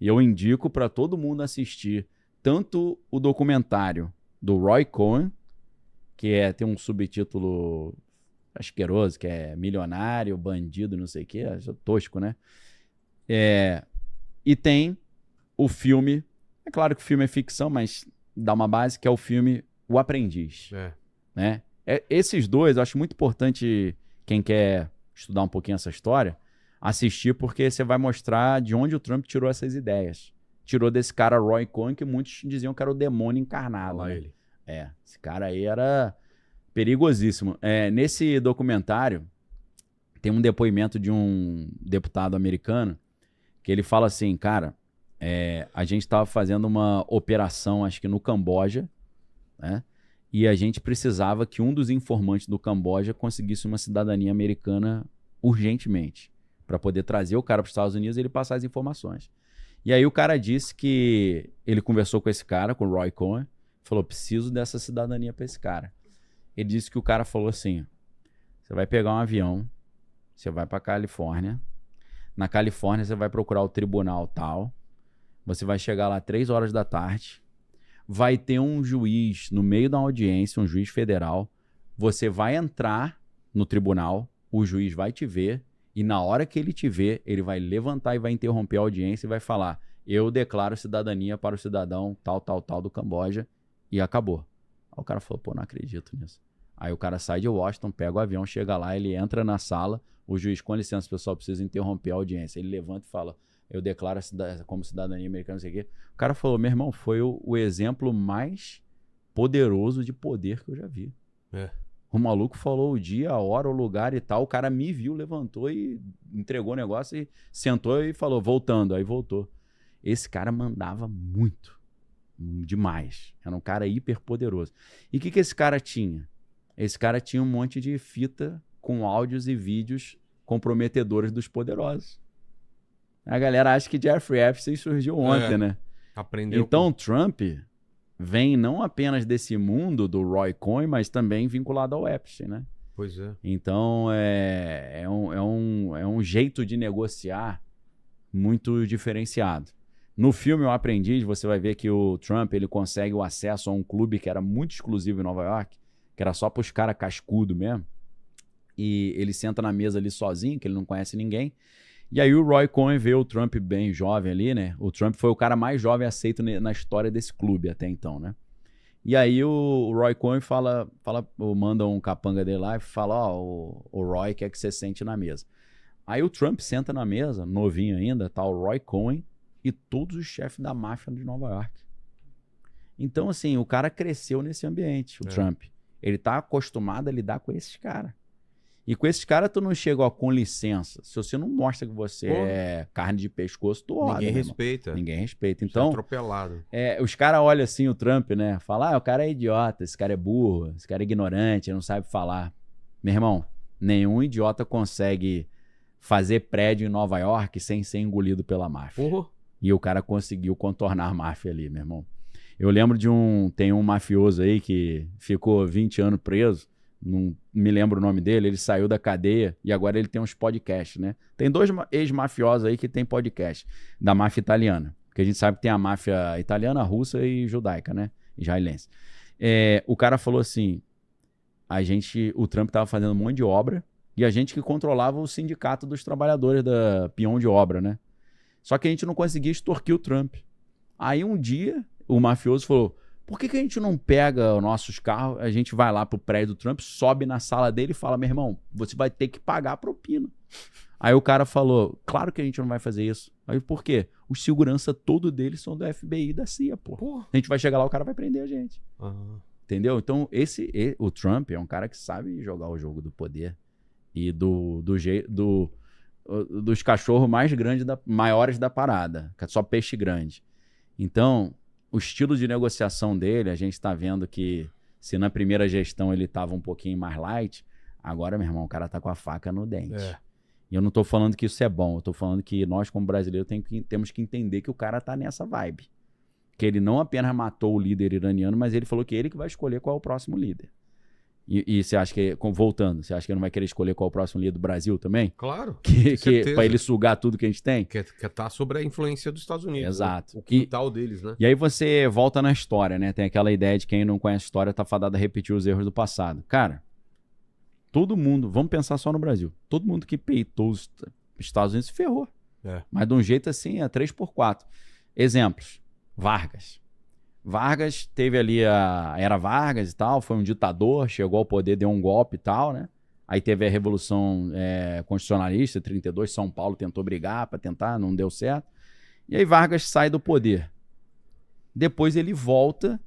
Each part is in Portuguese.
E eu indico para todo mundo assistir tanto o documentário do Roy Cohn, que tem um subtítulo asqueroso, que é milionário, bandido, não sei o quê, tosco, né? E tem o filme, é claro que o filme é ficção, mas dá uma base, que é o filme O Aprendiz. Né? Esses dois, eu acho muito importante quem quer estudar um pouquinho essa história, assistir, porque você vai mostrar de onde o Trump tirou essas ideias. Tirou desse cara Roy Cohn, que muitos diziam que era o demônio encarnado. Né? Ele. Esse cara aí era perigosíssimo. Nesse documentário, tem um depoimento de um deputado americano que ele fala assim, cara, a gente estava fazendo uma operação, acho que no Camboja, né? E a gente precisava que um dos informantes do Camboja conseguisse uma cidadania americana urgentemente, para poder trazer o cara para os Estados Unidos e ele passar as informações. E aí o cara disse que ele conversou com esse cara, com o Roy Cohn, falou, preciso dessa cidadania para esse cara. Ele disse que o cara falou assim, você vai pegar um avião, você vai para Califórnia, na Califórnia você vai procurar o tribunal tal, você vai chegar lá 3 horas da tarde, vai ter um juiz no meio da audiência, um juiz federal, você vai entrar no tribunal, o juiz vai te ver, e na hora que ele te ver, ele vai levantar e vai interromper a audiência e vai falar, eu declaro cidadania para o cidadão tal, tal, tal do Camboja, e acabou. Aí o cara falou, pô, não acredito nisso. Aí o cara sai de Washington, pega o avião, chega lá, ele entra na sala, o juiz, com licença, pessoal, precisa interromper a audiência. Ele levanta e fala, eu declaro como cidadania americana, não sei o quê. O cara falou, meu irmão, foi o exemplo mais poderoso de poder que eu já vi. O maluco falou o dia, a hora, o lugar e tal, o cara me viu, levantou e entregou o negócio e sentou e falou, voltando, aí voltou. Esse cara mandava muito, demais. Era um cara hiper poderoso. E o que esse cara tinha? Esse cara tinha um monte de fita com áudios e vídeos comprometedores dos poderosos. A galera acha que Jeffrey Epstein surgiu ontem, né? Aprendeu. Então, Trump vem não apenas desse mundo do Roy Cohn, mas também vinculado ao Epstein, né? Pois é. Então, é um jeito de negociar muito diferenciado. No filme O Aprendiz, você vai ver que o Trump ele consegue o acesso a um clube que era muito exclusivo em Nova York, que era só para os caras cascudo mesmo. E ele senta na mesa ali sozinho, que ele não conhece ninguém. E aí o Roy Cohn vê o Trump bem jovem ali, né? O Trump foi o cara mais jovem aceito na história desse clube até então, né? E aí o Roy Cohn manda um capanga dele lá e fala, o Roy quer que você sente na mesa. Aí o Trump senta na mesa, novinho ainda, tá o Roy Cohn e todos os chefes da máfia de Nova York. Então, assim, o cara cresceu nesse ambiente, o Trump. Ele tá acostumado a lidar com esses caras. E com esses caras, tu não chega, com licença. Se você não mostra que você é carne de pescoço, tu olha. Ninguém respeita. Ninguém respeita. Então, é atropelado. Os caras olham assim o Trump, né? Falam, o cara é idiota, esse cara é burro, esse cara é ignorante, não sabe falar. Meu irmão, nenhum idiota consegue fazer prédio em Nova York sem ser engolido pela máfia. E o cara conseguiu contornar a máfia ali, meu irmão. Eu lembro tem um mafioso aí que ficou 20 anos preso, não me lembro o nome dele, ele saiu da cadeia e agora ele tem uns podcasts, né? Tem 2 ex-mafiosos aí que tem podcast, da máfia italiana, porque a gente sabe que tem a máfia italiana, russa e judaica, né? Israelense. O cara falou assim, o Trump tava fazendo um monte de obra e a gente que controlava o sindicato dos trabalhadores da peão de obra, né? Só que a gente não conseguia extorquir o Trump. Aí um dia o mafioso falou, por que a gente não pega os nossos carros, a gente vai lá pro prédio do Trump, sobe na sala dele e fala, meu irmão, você vai ter que pagar a propina. Aí o cara falou, claro que a gente não vai fazer isso. Aí por quê? Os segurança todo deles são do FBI e da CIA, pô. A gente vai chegar lá, o cara vai prender a gente. Entendeu? Então o Trump é um cara que sabe jogar o jogo do poder e dos cachorros mais grandes, maiores da parada, que é só peixe grande. Então, o estilo de negociação dele, a gente está vendo que se na primeira gestão ele estava um pouquinho mais light, agora, meu irmão, o cara tá com a faca no dente. E eu não tô falando que isso é bom, eu tô falando que nós, como brasileiros, temos que entender que o cara tá nessa vibe. Que ele não apenas matou o líder iraniano, mas ele falou que ele que vai escolher qual é o próximo líder. E você acha que, voltando, você acha que ele não vai querer escolher qual é o próximo líder do Brasil também? Claro. Para ele sugar tudo que a gente tem? Quer estar sobre a influência dos Estados Unidos. Exato. Né? O quintal deles, né? E aí você volta na história, né? Tem aquela ideia de quem não conhece a história tá fadado a repetir os erros do passado. Cara, todo mundo, vamos pensar só no Brasil, todo mundo que peitou os Estados Unidos se ferrou. Mas de um jeito assim, 3x4. Exemplos. Vargas teve ali era Vargas e tal, foi um ditador, chegou ao poder, deu um golpe e tal, né? Aí teve a Revolução Constitucionalista, 32, São Paulo tentou brigar para tentar, não deu certo. E aí Vargas sai do poder. Depois ele volta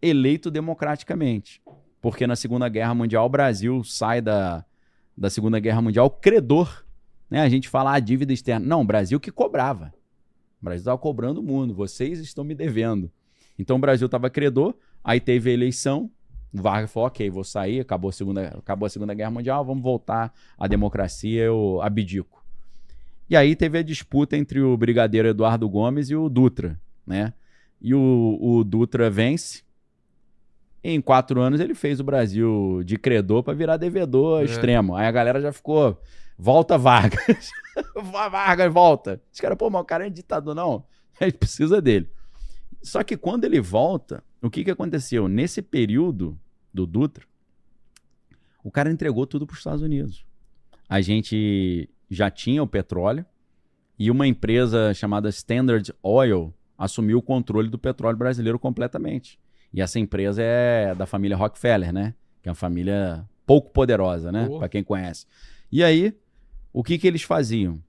eleito democraticamente. Porque na Segunda Guerra Mundial o Brasil sai da Segunda Guerra Mundial credor. Né? A gente fala a dívida externa. Não, o Brasil que cobrava. O Brasil estava cobrando o mundo, vocês estão me devendo. Então o Brasil estava credor, aí teve a eleição, o Vargas falou, ok, vou sair, acabou a Segunda Guerra Mundial, vamos voltar à democracia, eu abdico. E aí teve a disputa entre o brigadeiro Eduardo Gomes e o Dutra, né? E o Dutra vence. Em 4 anos ele fez o Brasil de credor para virar devedor extremo. Aí a galera já ficou, volta Vargas. Vargas, volta. Os caras, pô, mas o cara é ditador, não. A gente precisa dele. Só que quando ele volta, o que aconteceu? Nesse período do Dutra, o cara entregou tudo para os Estados Unidos. A gente já tinha o petróleo e uma empresa chamada Standard Oil assumiu o controle do petróleo brasileiro completamente. E essa empresa é da família Rockefeller, né? Que é uma família pouco poderosa, né? Para quem conhece. E aí, o que eles faziam?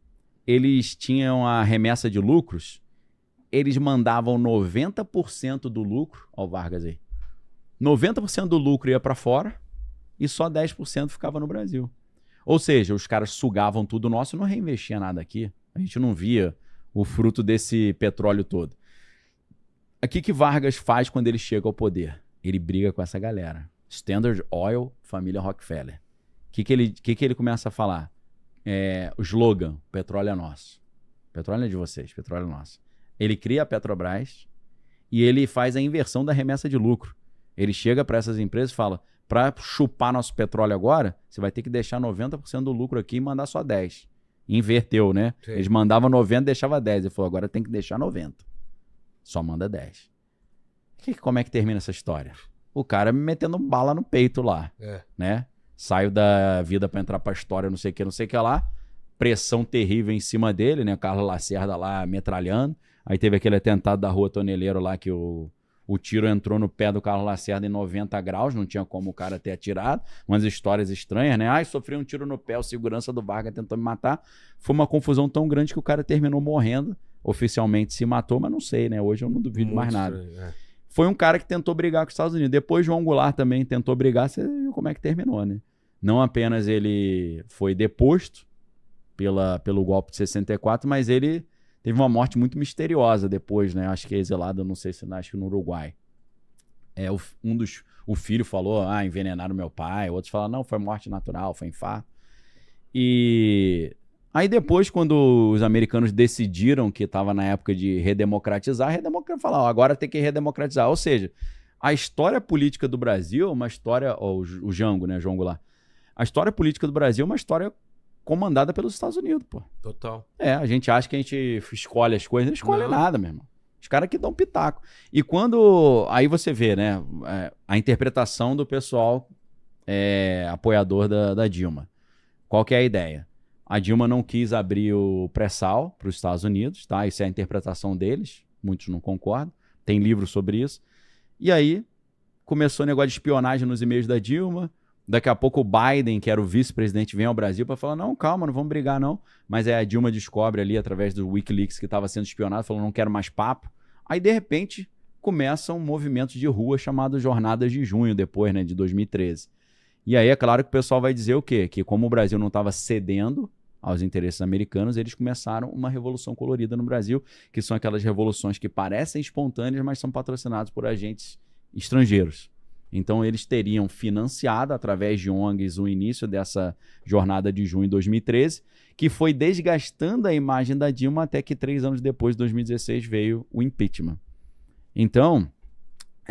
Eles tinham a remessa de lucros, eles mandavam 90% do lucro, ó o Vargas aí, 90% do lucro ia para fora e só 10% ficava no Brasil. Ou seja, os caras sugavam tudo nosso e não reinvestia nada aqui. A gente não via o fruto desse petróleo todo. O que Vargas faz quando ele chega ao poder? Ele briga com essa galera. Standard Oil, família Rockefeller. O que ele começa a falar? O slogan, petróleo é nosso. Petróleo é de vocês, petróleo é nosso. Ele cria a Petrobras e ele faz a inversão da remessa de lucro. Ele chega para essas empresas e fala, para chupar nosso petróleo agora, você vai ter que deixar 90% do lucro aqui e mandar só 10%. Inverteu, né? Sim. Eles mandavam 90%, deixava 10%. Ele falou, agora tem que deixar 90%. Só manda 10%. Como é que termina essa história? O cara me metendo bala no peito lá, né? Saio da vida para entrar para a história, não sei o que lá. Pressão terrível em cima dele, né? O Carlos Lacerda lá metralhando. Aí teve aquele atentado da Rua Toneleiro lá que o tiro entrou no pé do Carlos Lacerda em 90 graus, não tinha como o cara ter atirado. Umas histórias estranhas, né? Ai, sofri um tiro no pé, o segurança do Vargas tentou me matar. Foi uma confusão tão grande que o cara terminou morrendo. Oficialmente se matou, mas não sei, né? Hoje eu não duvido mais nada. Foi um cara que tentou brigar com os Estados Unidos. Depois João Goulart também tentou brigar, você viu como é que terminou, né? Não apenas ele foi deposto pelo golpe de 64, mas ele teve uma morte muito misteriosa depois, né? Acho que é exilado, não sei se acho que no Uruguai. O filho falou, envenenaram meu pai. Outros falaram, não, foi morte natural, foi infarto. E aí depois, quando os americanos decidiram que estava na época de redemocratizar, falaram, agora tem que redemocratizar. Ou seja, a história política do Brasil é uma história... o Jango, né? João Goulart. A história política do Brasil é uma história comandada pelos Estados Unidos, pô. Total. A gente acha que a gente escolhe as coisas, não escolhe nada, meu irmão. Os caras que dão pitaco. E quando... Aí você vê, né? A interpretação do pessoal apoiador da Dilma. Qual que é a ideia? A Dilma não quis abrir o pré-sal para os Estados Unidos, tá? Isso é a interpretação deles. Muitos não concordam. Tem livro sobre isso. E aí começou o negócio de espionagem nos e-mails da Dilma. Daqui a pouco o Biden, que era o vice-presidente, vem ao Brasil para falar, não, calma, não vamos brigar não. Mas a Dilma descobre ali, através do Wikileaks, que estava sendo espionado, falou, não quero mais papo. Aí, de repente, começam movimentos de rua chamados Jornadas de Junho, depois, né, de 2013. E aí é claro que o pessoal vai dizer o quê? Que como o Brasil não estava cedendo aos interesses americanos, eles começaram uma revolução colorida no Brasil, que são aquelas revoluções que parecem espontâneas, mas são patrocinadas por agentes estrangeiros. Então, eles teriam financiado, através de ONGs, o início dessa jornada de junho de 2013, que foi desgastando a imagem da Dilma até que 3 anos depois, de 2016, veio o impeachment. Então,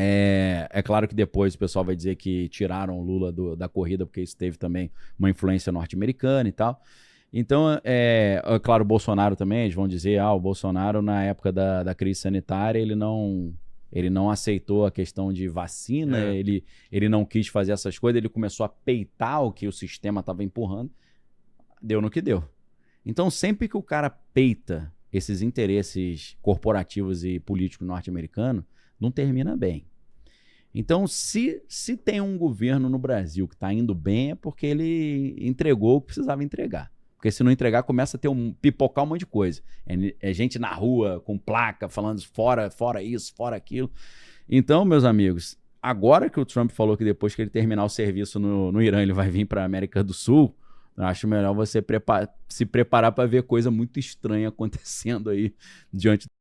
É claro que depois o pessoal vai dizer que tiraram o Lula da corrida, porque isso teve também uma influência norte-americana e tal. Então, claro, o Bolsonaro também, eles vão dizer, o Bolsonaro, na época da crise sanitária, ele não aceitou a questão de vacina, ele não quis fazer essas coisas, ele começou a peitar o que o sistema estava empurrando, deu no que deu. Então, sempre que o cara peita esses interesses corporativos e políticos norte-americanos, não termina bem. Então, se tem um governo no Brasil que está indo bem, é porque ele entregou o que precisava entregar. Porque se não entregar, começa a ter pipocar um monte de coisa. É gente na rua, com placa, falando fora isso, fora aquilo. Então, meus amigos, agora que o Trump falou que depois que ele terminar o serviço no Irã, ele vai vir para a América do Sul, eu acho melhor você se preparar para ver coisa muito estranha acontecendo aí diante